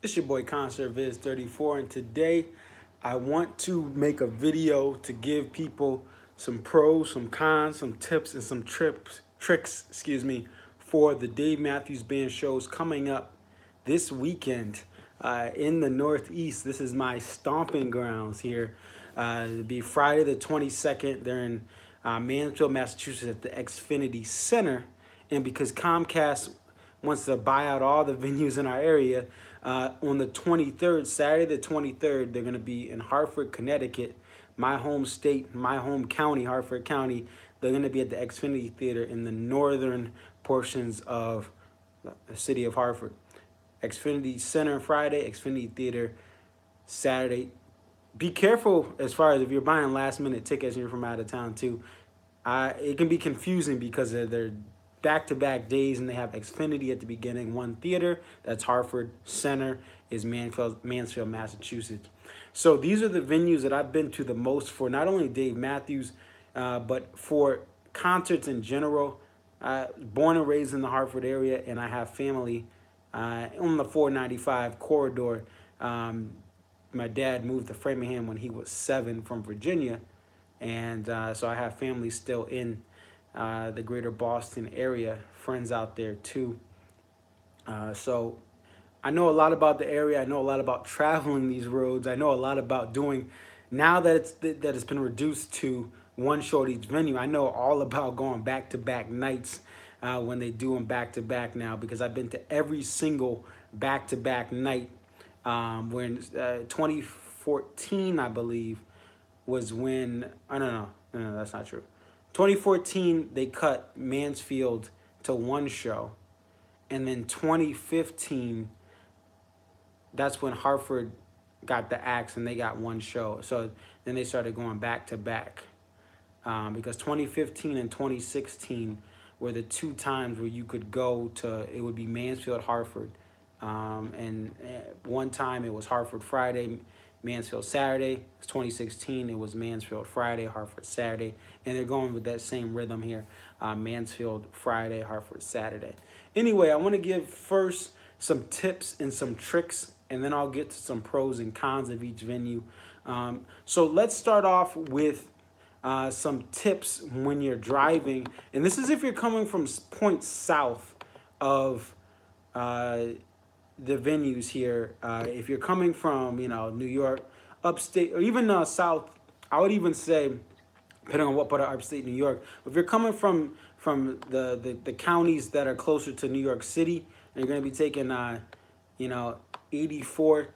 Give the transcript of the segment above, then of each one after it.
It's your boy Concert Viz 34, and today I want to make a video to give people some pros, some cons, some tips, and some tricks, for the Dave Matthews Band shows coming up this weekend in the Northeast. This is my stomping grounds here. It'll be Friday the 22nd. They're in Mansfield, Massachusetts at the Xfinity Center. And because Comcast wants to buy out all the venues in our area, on the 23rd, Saturday the 23rd, they're going to be in Hartford, Connecticut, my home state, my home county, Hartford County. They're going to be at the Xfinity Theater in the northern portions of the city of Hartford. Xfinity Center Friday, Xfinity Theater Saturday. Be careful as far as if you're buying last minute tickets and you're from out of town too. It can be confusing because they're back-to-back days and they have Xfinity at the beginning. One theater, that's Hartford. Center is Mansfield, Massachusetts. So these are the venues that I've been to the most for not only Dave Matthews, but for concerts in general. Born and raised in the Hartford area, and I have family on the 495 corridor. My dad moved to Framingham when he was 7 from Virginia, and so I have family still in the greater Boston area, friends out there too. So I know a lot about the area. I know a lot about traveling these roads. I know a lot about doing, now that it's been reduced to one show at each venue. I know all about going back to back nights when they do them back to back now, because I've been to every single back to back night. When 2014, I believe, was when, I don't know, no, that's not true. 2014, they cut Mansfield to one show. And then 2015, that's when Hartford got the axe and they got one show. So then they started going back to back. Because 2015 and 2016 were the two times where you could go to, it would be Mansfield, Hartford. And one time it was Hartford Friday, Mansfield Saturday. 2016, it was Mansfield Friday, Hartford Saturday. And they're going with that same rhythm here. Mansfield Friday, Hartford Saturday. Anyway, I want to give first some tips and some tricks, and then I'll get to some pros and cons of each venue. So let's start off with some tips when you're driving. And this is if you're coming from points south of the venues here. If you're coming from, New York, upstate, or even south, I would even say, depending on what part of upstate New York, if you're coming from the counties that are closer to New York City, and you're going to be taking, 84,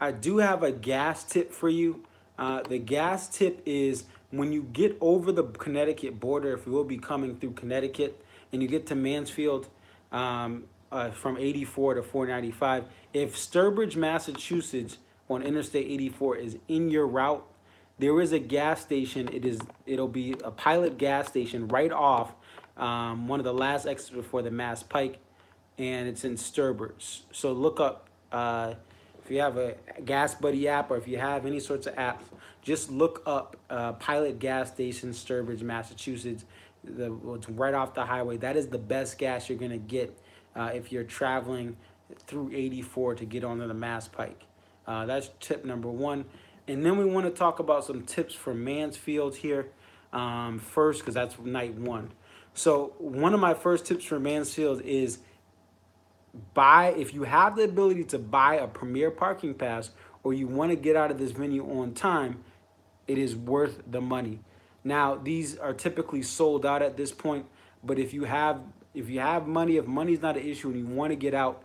I do have a gas tip for you. The gas tip is when you get over the Connecticut border, if you will be coming through Connecticut, and you get to Mansfield, from 84 to 495. If Sturbridge, Massachusetts on Interstate 84 is in your route, there is a gas station. It'll be a pilot gas station right off one of the last exits before the Mass Pike, and it's in Sturbridge. So look up, if you have a Gas Buddy app, or if you have any sorts of apps, just look up Pilot Gas Station, Sturbridge, Massachusetts. It's right off the highway. That is the best gas you're gonna get if you're traveling through 84 to get onto the Mass Pike. That's tip number one. And then we want to talk about some tips for Mansfield here first, because that's night one. So one of my first tips for Mansfield is if you have the ability to buy a premier parking pass, or you want to get out of this venue on time, it is worth the money. Now, these are typically sold out at this point, but if you have money, if money's not an issue and you want to get out,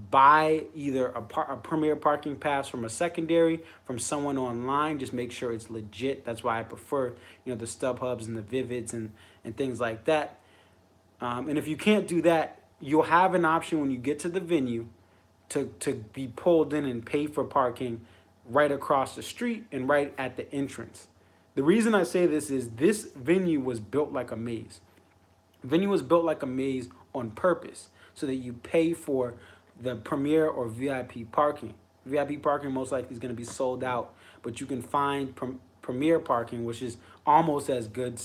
buy either a premier parking pass from a secondary, from someone online. Just make sure it's legit. That's why I prefer, the StubHubs and the Vivids and things like that. And if you can't do that, you'll have an option when you get to the venue to be pulled in and pay for parking right across the street and right at the entrance. The reason I say this is this venue was built like a maze. The venue was built like a maze on purpose so that you pay for the premier or VIP parking. VIP parking most likely is going to be sold out, but you can find premier parking, which is almost as good.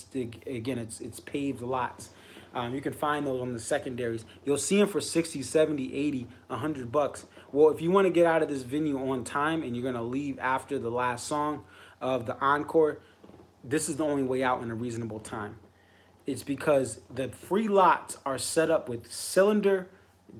Again, it's paved lots. You can find those on the secondaries. You'll see them for 60, 70, 80, $100. Well, if you want to get out of this venue on time and you're going to leave after the last song of the encore, this is the only way out in a reasonable time. It's because the free lots are set up with cylinder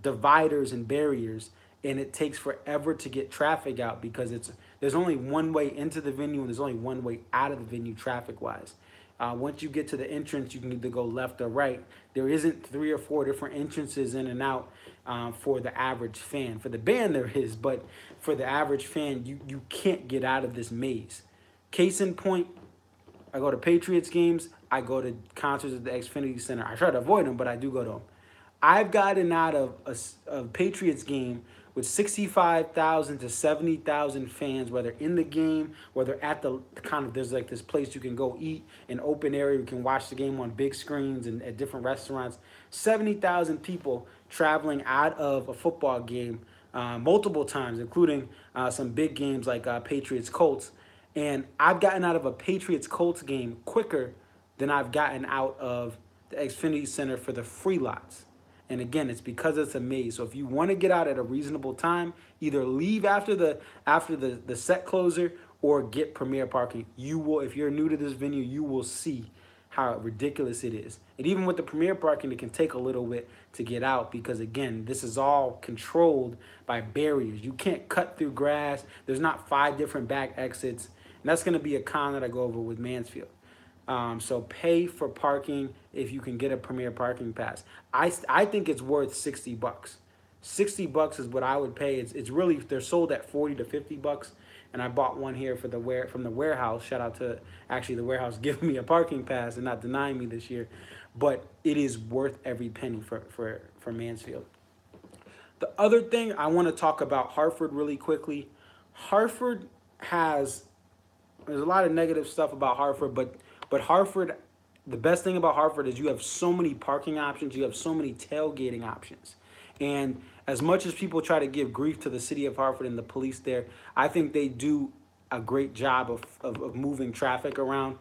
dividers and barriers, and it takes forever to get traffic out because there's only one way into the venue and there's only one way out of the venue traffic wise. Once you get to the entrance, you can either go left or right. There isn't 3 or 4 different entrances in and out for the average fan. For the band, there is, but for the average fan, you can't get out of this maze. Case in point, I go to Patriots games. I go to concerts at the Xfinity Center. I try to avoid them, but I do go to them. I've gotten out of a Patriots game with 65,000 to 70,000 fans, whether in the game, whether at the kind of, there's like this place you can go eat, an open area, you can watch the game on big screens and at different restaurants. 70,000 people traveling out of a football game multiple times, including some big games like Patriots Colts. And I've gotten out of a Patriots Colts game quicker than I've gotten out of the Xfinity Center for the free lots. And again, it's because it's a maze. So if you want to get out at a reasonable time, either leave after the set closer or get premier parking. You will, if you're new to this venue, you will see how ridiculous it is. And even with the premier parking, it can take a little bit to get out because again, this is all controlled by barriers. You can't cut through grass. There's not 5 different back exits. And that's going to be a con that I go over with Mansfield. So pay for parking if you can get a premier parking pass. I think it's worth $60. $60 is what I would pay. It's really, they're sold at $40 to $50, and I bought one here for from the warehouse. Shout out to actually the warehouse giving me a parking pass and not denying me this year, but it is worth every penny for Mansfield. The other thing I want to talk about Hartford really quickly. Hartford there's a lot of negative stuff about Hartford, but Hartford, the best thing about Hartford is you have so many parking options. You have so many tailgating options. And as much as people try to give grief to the city of Hartford and the police there, I think they do a great job of moving traffic around.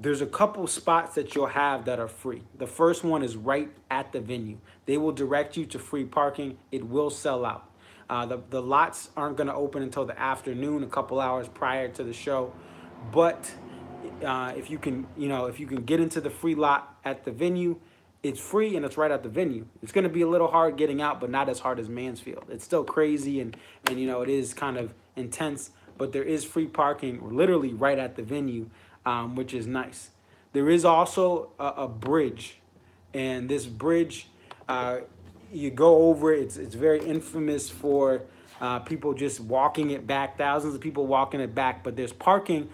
There's a couple spots that you'll have that are free. The first one is right at the venue. They will direct you to free parking. It will sell out. The lots aren't going to open until the afternoon, a couple hours prior to the show. But if you can get into the free lot at the venue, it's free and it's right at the venue. It's going to be a little hard getting out, but not as hard as Mansfield. It's still crazy and it is kind of intense, but there is free parking literally right at the venue, which is nice. There is also a bridge, and this bridge, you go over it. It's very infamous for people just walking it back, thousands of people walking it back, but there's parking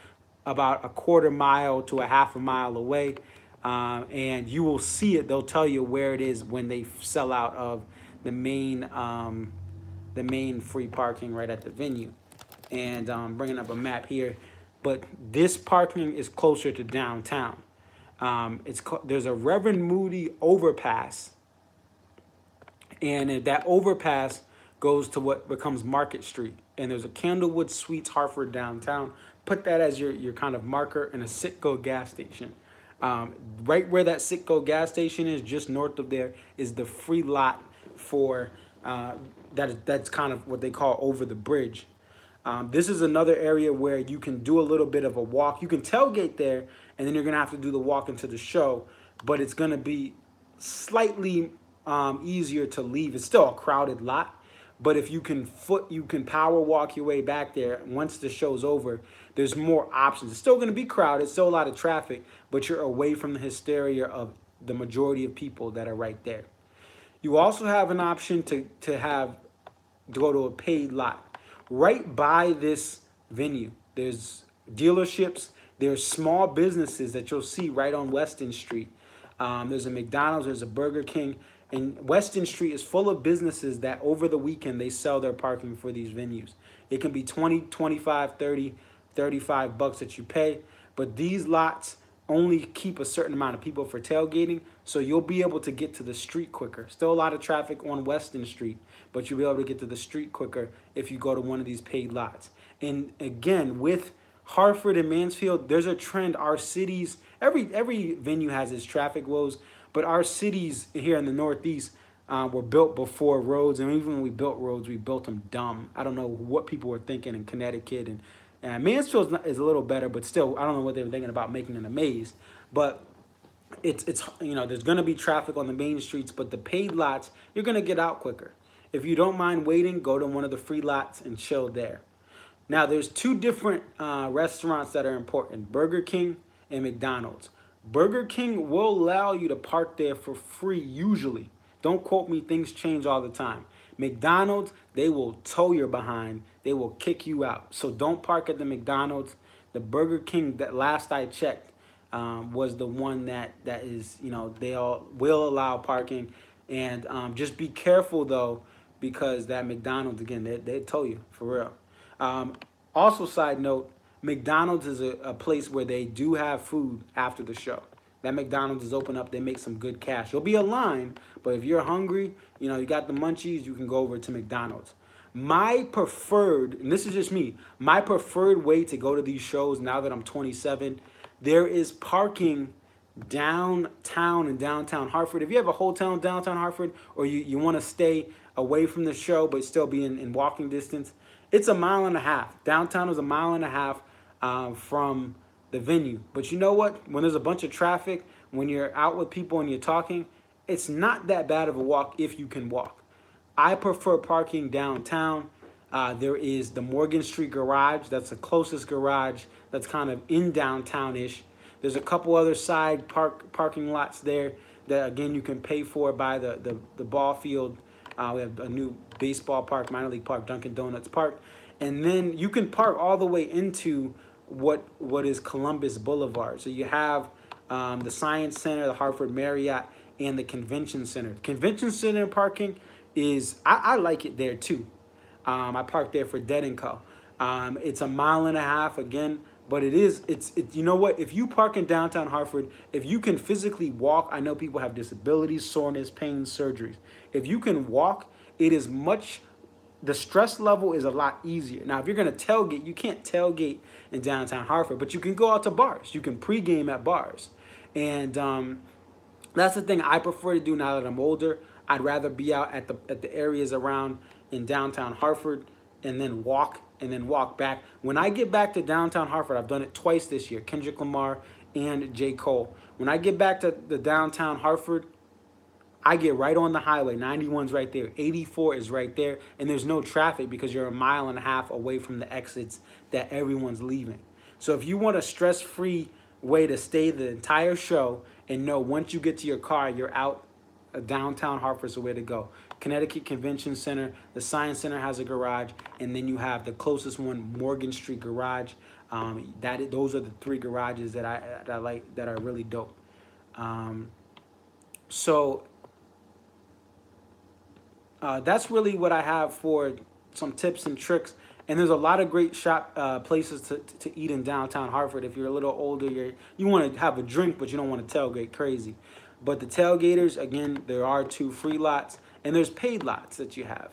about a quarter mile to a half a mile away, and you will see it. They'll tell you where it is when they sell out of the main free parking right at the venue. And I'm bringing up a map here, but this parking is closer to downtown. There's a Reverend Moody overpass, and that overpass goes to what becomes Market Street, and there's a Candlewood Suites Hartford downtown. Put that as your kind of marker, and a Citgo gas station. Right where that Citgo gas station is, just north of there, is the free lot for that's kind of what they call over the bridge. This is another area where you can do a little bit of a walk. You can tailgate there, and then you're gonna have to do the walk into the show, but it's gonna be slightly easier to leave. It's still a crowded lot, but if you can power walk your way back there once the show's over. There's more options. It's still going to be crowded, still a lot of traffic, but you're away from the hysteria of the majority of people that are right there. You also have an option to go to a paid lot. Right by this venue, there's dealerships, there's small businesses that you'll see right on Weston Street. There's a McDonald's, there's a Burger King, and Weston Street is full of businesses that over the weekend they sell their parking for these venues. It can be 20, 25, 30, $35 that you pay, but these lots only keep a certain amount of people for tailgating, so you'll be able to get to the street quicker. Still a lot of traffic on Weston Street, but you'll be able to get to the street quicker if you go to one of these paid lots. And again, with Hartford and Mansfield, there's a trend. Our cities, every venue has its traffic woes, But our cities here in the Northeast were built before roads, and even when we built roads, we built them dumb. I don't know what people were thinking in Connecticut, and Mansfield is a little better, but still, I don't know what they were thinking about making it a maze. But it's there's going to be traffic on the main streets, but the paid lots, you're going to get out quicker. If you don't mind waiting, go to one of the free lots and chill there. Now, there's two different restaurants that are important: Burger King and McDonald's. Burger King will allow you to park there for free usually. Don't quote me, things change all the time. McDonald's, they will tow your behind. They will kick you out. So don't park at the McDonald's. The Burger King, that last I checked, was the one that is, they all will allow parking. And just be careful though, because that McDonald's, again, they tow you for real. Um, Also, side note, McDonald's is a place where they do have food after the show. That McDonald's is open up. They make some good cash. There'll be a line, but if you're hungry, you got the munchies, you can go over to McDonald's. My preferred, and this is just me, my preferred way to go to these shows now that I'm 27, there is parking downtown in downtown Hartford. If you have a hotel in downtown Hartford, or you want to stay away from the show but still be in walking distance, it's a mile and a half. Downtown is a mile and a half from the venue. But you know what? When there's a bunch of traffic, when you're out with people and you're talking, it's not that bad of a walk if you can walk. I prefer parking downtown. There is the Morgan Street Garage. That's the closest garage that's kind of in downtown-ish. There's a couple other side parking lots there that, again, you can pay for by the ball field. We have a new baseball park, minor league park, Dunkin' Donuts Park. And then you can park all the way into what is Columbus Boulevard. So you have the Science Center, the Hartford Marriott, and the Convention Center. Convention Center parking is, I like it there too. I parked there for Dead & Co. It's a mile and a half again, but it's you know what? If you park in downtown Hartford, if you can physically walk, I know people have disabilities, soreness, pain, surgeries. If you can walk, it is the stress level is a lot easier. Now, if you're going to tailgate, you can't tailgate in downtown Hartford, but you can go out to bars. You can pregame at bars. And that's the thing I prefer to do now that I'm older. I'd rather be out at the areas around in downtown Hartford and then walk back. When I get back to downtown Hartford, I've done it twice this year, Kendrick Lamar and J. Cole. When I get back to the downtown Hartford, I get right on the highway. 91's right there. 84 is right there. And there's no traffic because you're a mile and a half away from the exits that everyone's leaving. So if you want a stress-free way to stay the entire show and know once you get to your car, you're out, downtown Hartford's the way to go. Connecticut Convention Center, the Science Center has a garage, and then you have the closest one, Morgan Street Garage. Those are the three garages that I like, that are really dope. That's really what I have for some tips and tricks. And there's a lot of great places to eat in downtown Hartford. If you're a little older, you want to have a drink, but you don't want to tailgate crazy. But the tailgaters, again, there are 2 free lots, and there's paid lots that you have.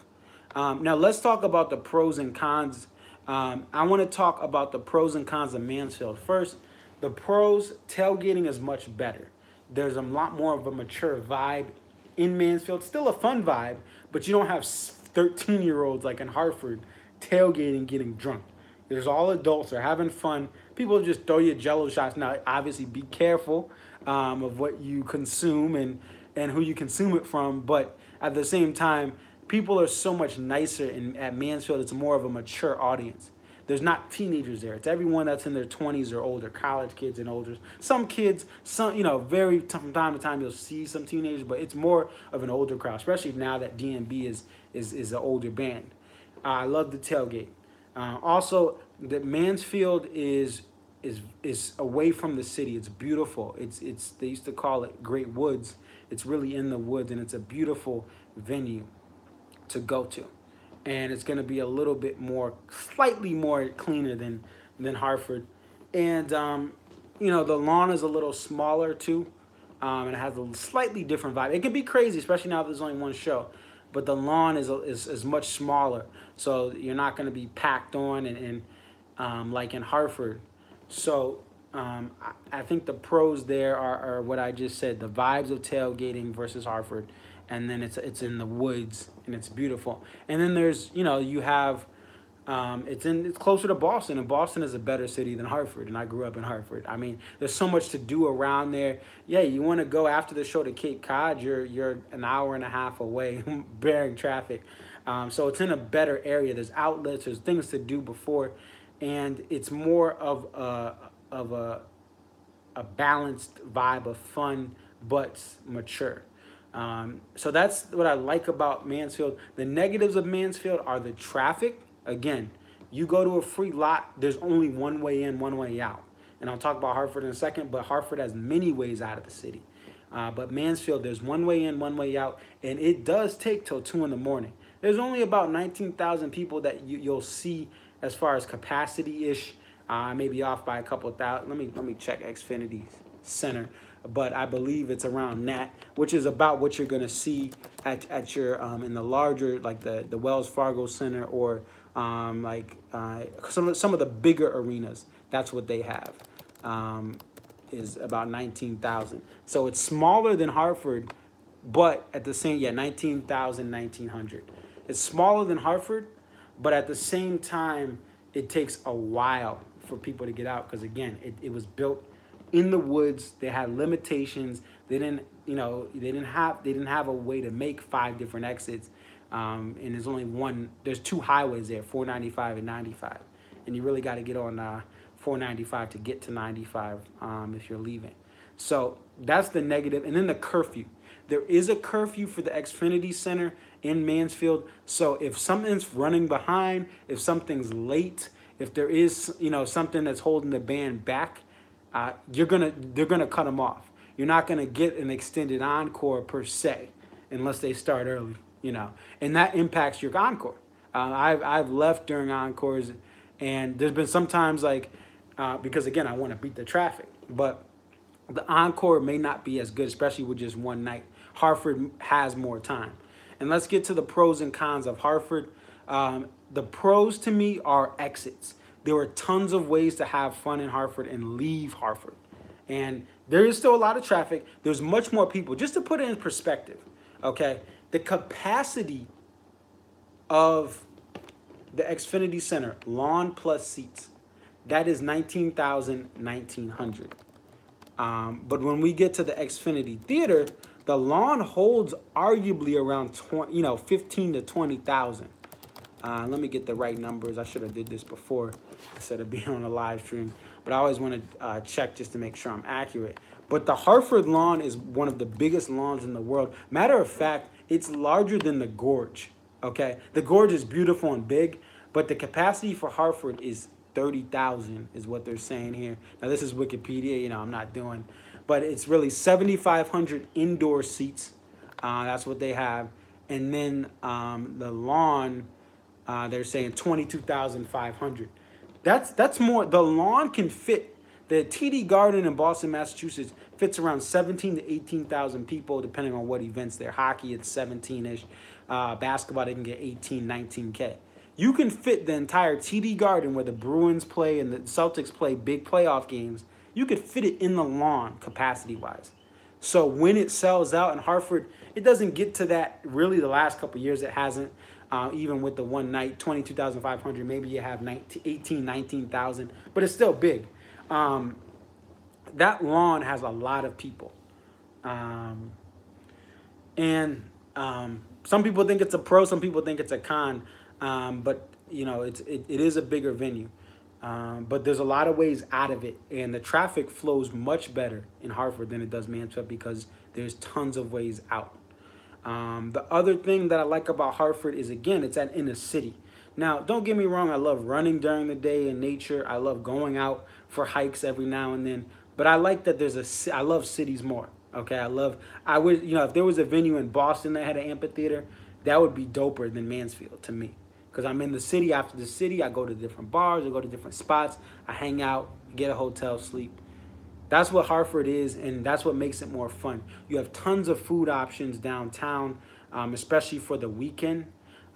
Now, let's talk about the pros and cons. I want to talk about the pros and cons of Mansfield. First, the pros, tailgating is much better. There's a lot more of a mature vibe in Mansfield. Still a fun vibe, but you don't have 13-year-olds like in Hartford tailgating, getting drunk. There's all adults, they're having fun. People just throw you Jello shots. Now, obviously, be careful of what you consume and who you consume it from. But at the same time, people are so much nicer at Mansfield. It's more of a mature audience. There's not teenagers there. It's everyone that's in their 20s or older, college kids and older. Some kids, from time to time you'll see some teenagers, but it's more of an older crowd, especially now that DMB is an older band. I love the tailgate. Also, the Mansfield is away from the city. It's beautiful. It's they used to call it Great Woods. It's really in the woods, and it's a beautiful venue to go to. And it's going to be a little bit slightly more cleaner than Hartford. And, the lawn is a little smaller too. And it has a slightly different vibe. It can be crazy, especially now that there's only one show. But the lawn is much smaller. So you're not going to be packed on and like in Hartford. So I think the pros there are what I just said, the vibes of tailgating versus Hartford, and then it's in the woods and it's beautiful. And then there's you have it's closer to Boston, and Boston is a better city than Hartford. And I grew up in Hartford. I mean, there's so much to do around there. Yeah, you want to go after the show to Cape Cod, you're an hour and a half away, bearing traffic. So it's in a better area. There's outlets, there's things to do before, and it's more of a balanced vibe of fun but mature. So that's what I like about Mansfield. The negatives of Mansfield are the traffic. Again, you go to a free lot, there's only one way in, one way out. And I'll talk about Hartford in a second, but Hartford has many ways out of the city. But Mansfield, there's one way in, one way out, and it does take till 2 in the morning. There's only about 19,000 people that you'll see as far as capacity ish. Maybe off by a couple of thousand. Let me check Xfinity Center, but I believe it's around that, which is about what you're gonna see at your in the larger like the Wells Fargo Center or some of the bigger arenas. That's what they have. Is about 19,000. So it's smaller than Hartford, but at the same 19,000, 1,900. It's smaller than Hartford, but at the same time it takes a while for people to get out because again it was built in the woods. They had limitations. They didn't have a way to make 5 different exits, and there's 2 highways there, 495 and 95, and you really got to get on 495 to get to 95 if you're leaving. So that's the negative. And then the curfew. There is a curfew for the Xfinity Center in Mansfield. So if something's running behind, if something's late, if there is something that's holding the band back, they're gonna cut them off. You're not gonna get an extended encore per se unless they start early, and that impacts your encore. I've left during encores, and there's been sometimes because again I want to beat the traffic, but the encore may not be as good, especially with just one night. Hartford has more time. And let's get to the pros and cons of Hartford. The pros to me are exits. There are tons of ways to have fun in Hartford and leave Hartford. And there is still a lot of traffic. There's much more people. Just to put it in perspective, okay? The capacity of the Xfinity Center, lawn plus seats, that is 19,000, 1,900. But when we get to the Xfinity Theater, the lawn holds arguably around 15 to 20,000. Let me get the right numbers. I should have did this before instead of being on a live stream. But I always want to check just to make sure I'm accurate. But the Hartford lawn is one of the biggest lawns in the world. Matter of fact, it's larger than the Gorge. Okay, the Gorge is beautiful and big, but the capacity for Hartford is 30,000 is what they're saying here. Now this is Wikipedia, I'm not doing, but it's really 7,500 indoor seats. That's what they have. And then the lawn, they're saying 22,500. That's more. The lawn can fit. The TD Garden in Boston, Massachusetts fits around 17 to 18,000 people, depending on what events there. Hockey, it's 17-ish. Basketball, they can get 18, 19K. You can fit the entire TD Garden where the Bruins play and the Celtics play big playoff games. You could fit it in the lawn capacity-wise. So when it sells out in Hartford, it doesn't get to that. Really, the last couple of years, it hasn't. Even with the one night, 22,500, maybe you have 18, 19,000, but it's still big. That lawn has a lot of people. And some people think it's a pro, some people think it's a con. But it is a bigger venue. But there's a lot of ways out of it, and the traffic flows much better in Hartford than it does Mansfield because there's tons of ways out. The other thing that I like about Hartford is, again, it's in a city. Now, don't get me wrong, I love running during the day in nature. I love going out for hikes every now and then. But I like that I love cities more. Okay, if there was a venue in Boston that had an amphitheater, that would be doper than Mansfield to me. Because I'm in the city. After the city, I go to different bars, I go to different spots, I hang out, get a hotel, sleep. That's what Hartford is, and that's what makes it more fun. You have tons of food options downtown, especially for the weekend.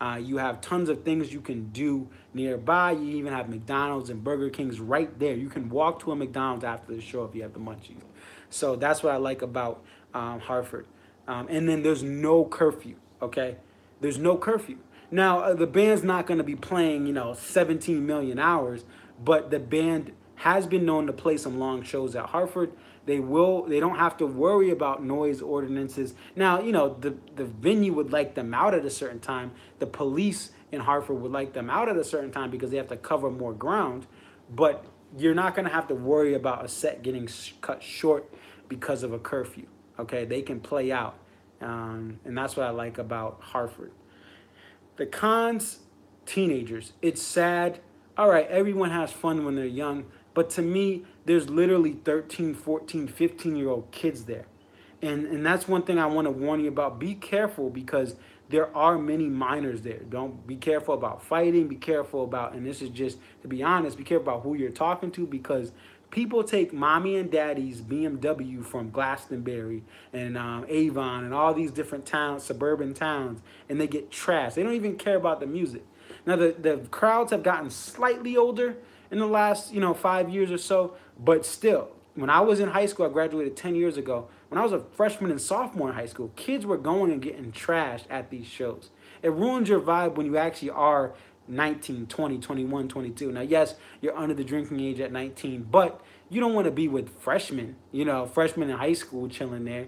You have tons of things you can do nearby. You even have McDonald's and Burger King's right there. You can walk to a McDonald's after the show if you have the munchies. So that's what I like about Hartford. And then there's no curfew, okay? There's no curfew. Now, the band's not going to be playing, 17 million hours, but the band has been known to play some long shows at Hartford. They don't have to worry about noise ordinances. Now, the venue would like them out at a certain time. The police in Hartford would like them out at a certain time because they have to cover more ground, but you're not going to have to worry about a set getting cut short because of a curfew. Okay, they can play out, and that's what I like about Hartford. The cons, teenagers. It's sad. All right, everyone has fun when they're young, but to me, there's literally 13, 14, 15-year-old kids there. And that's one thing I want to warn you about. Be careful because there are many minors there. Don't be careful about fighting. Be careful about, and this is just to be honest, be careful about who you're talking to because people take mommy and daddy's BMW from Glastonbury and Avon and all these different towns, suburban towns, and they get trashed. They don't even care about the music. Now, the crowds have gotten slightly older in the last, 5 years or so, but still, when I was in high school, I graduated 10 years ago. When I was a freshman and sophomore in high school, kids were going and getting trashed at these shows. It ruins your vibe when you actually are 19, 20, 21, 22. Now, yes, you're under the drinking age at 19, but you don't want to be with freshmen, freshmen in high school chilling there,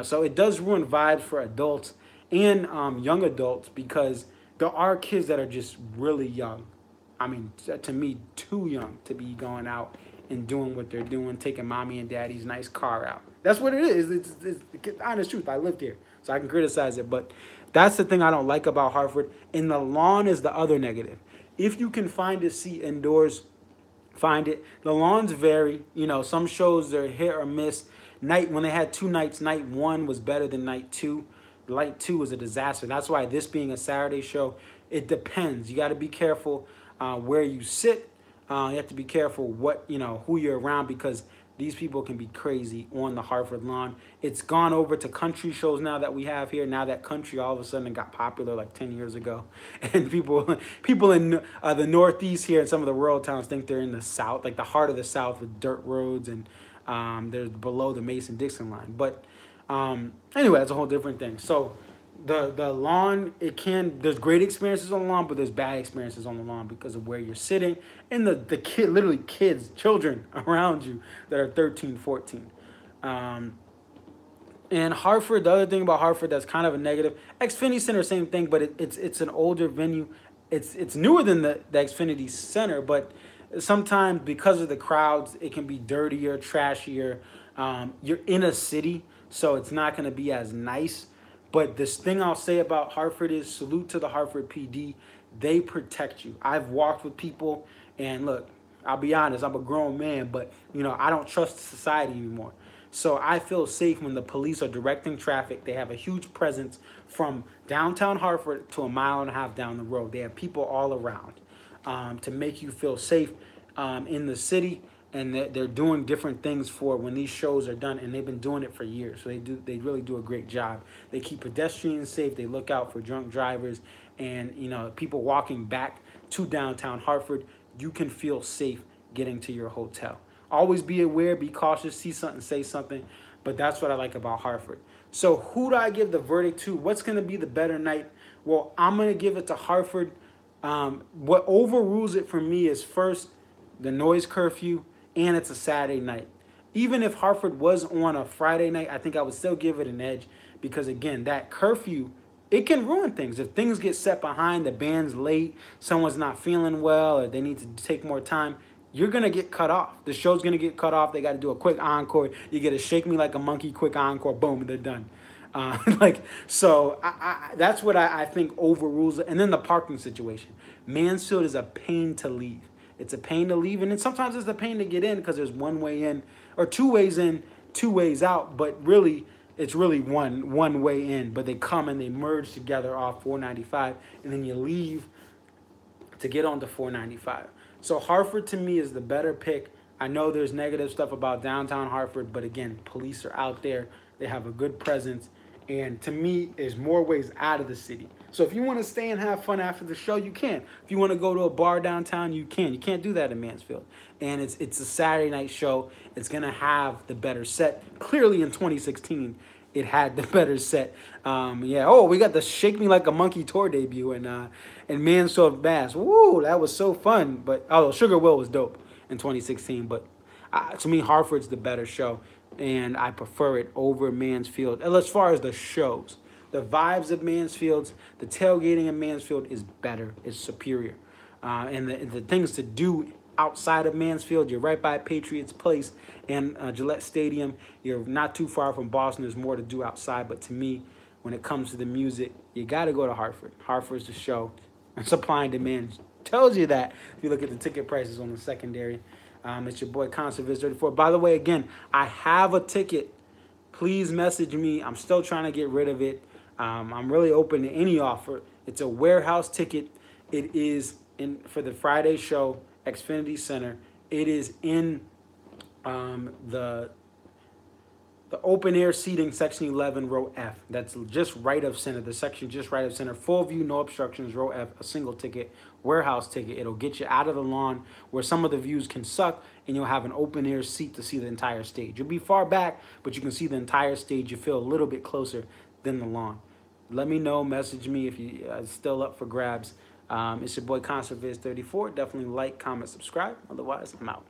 so it does ruin vibes for adults and young adults because there are kids that are just really young. I mean, to me, too young to be going out and doing what they're doing, taking mommy and daddy's nice car out. That's what it is. It's the honest truth. I lived here, so I can criticize it. But that's the thing I don't like about Hartford. And the lawn is the other negative. If you can find a seat indoors, find it. The lawns vary. Some shows are hit or miss. When they had 2 nights, night 1 was better than night 2. Night 2 was a disaster. That's why this being a Saturday show, it depends. You got to be careful where you sit. You have to be careful who you're around because these people can be crazy on the Hartford lawn. It's gone over to country shows now that we have here. Now that country all of a sudden got popular like 10 years ago. And people in the Northeast here and some of the rural towns think they're in the South, like the heart of the South with dirt roads and they're below the Mason-Dixon line. But anyway, that's a whole different thing. So the lawn, there's great experiences on the lawn, but there's bad experiences on the lawn because of where you're sitting and the kid, literally children around you that are 13, 14. And Hartford, the other thing about Hartford that's kind of a negative, Xfinity Center, same thing, but it's an older venue. It's newer than the Xfinity Center, but sometimes because of the crowds, it can be dirtier, trashier. You're in a city, so it's not going to be as nice. But this thing I'll say about Hartford is salute to the Hartford PD. They protect you. I've walked with people, and look, I'll be honest, I'm a grown man, but I don't trust society anymore. So I feel safe when the police are directing traffic. They have a huge presence from downtown Hartford to a mile and a half down the road. They have people all around to make you feel safe in the city. And they're doing different things for when these shows are done, and they've been doing it for years. So they really do a great job. They keep pedestrians safe. They look out for drunk drivers, and people walking back to downtown Hartford. You can feel safe getting to your hotel. Always be aware, be cautious, see something, say something. But that's what I like about Hartford. So who do I give the verdict to? What's going to be the better night? Well, I'm going to give it to Hartford. What overrules it for me is first the noise curfew. And it's a Saturday night. Even if Hartford was on a Friday night, I think I would still give it an edge because, again, that curfew, it can ruin things. If things get set behind, the band's late, someone's not feeling well, or they need to take more time, you're going to get cut off. The show's going to get cut off. They got to do a quick encore. You get a shake me like a monkey, quick encore, boom, they're done. So that's what I think overrules it. And then the parking situation. Mansfield is a pain to leave. It's a pain to leave, and then sometimes it's a pain to get in because there's one way in or 2 ways in, 2 ways out. But really, it's really one way in. But they come and they merge together off 495, and then you leave to get onto 495. So Hartford to me is the better pick. I know there's negative stuff about downtown Hartford, but again, police are out there. They have a good presence, and to me, there's more ways out of the city. So if you want to stay and have fun after the show, you can. If you want to go to a bar downtown, you can. You can't do that in Mansfield. And it's a Saturday night show. It's gonna have the better set. Clearly in 2016, it had the better set. Yeah. Oh, we got the Shake Me Like a Monkey tour debut in Mansfield, Mass. Woo, that was so fun. But Sugar Will was dope in 2016. But to me, Hartford's the better show, and I prefer it over Mansfield. And as far as the shows, the vibes of Mansfield's, the tailgating in Mansfield is better, is superior. And the things to do outside of Mansfield, you're right by Patriots Place and Gillette Stadium. You're not too far from Boston. There's more to do outside. But to me, when it comes to the music, you got to go to Hartford. Hartford's the show. And supply and demand tells you that if you look at the ticket prices on the secondary. It's your boy Conserviz34. By the way, again, I have a ticket. Please message me. I'm still trying to get rid of it. I'm really open to any offer. It's a warehouse ticket. It is in for the Friday show, Xfinity Center. It is in the open air seating, section 11, row F. That's just right of center. The section just right of center. Full view, no obstructions, row F. A single ticket, warehouse ticket. It'll get you out of the lawn where some of the views can suck, and you'll have an open air seat to see the entire stage. You'll be far back, but you can see the entire stage. You feel a little bit closer than the lawn. Let me know. Message me if you still up for grabs. It's your boy Conserviz34. Definitely like, comment, subscribe. Otherwise, I'm out.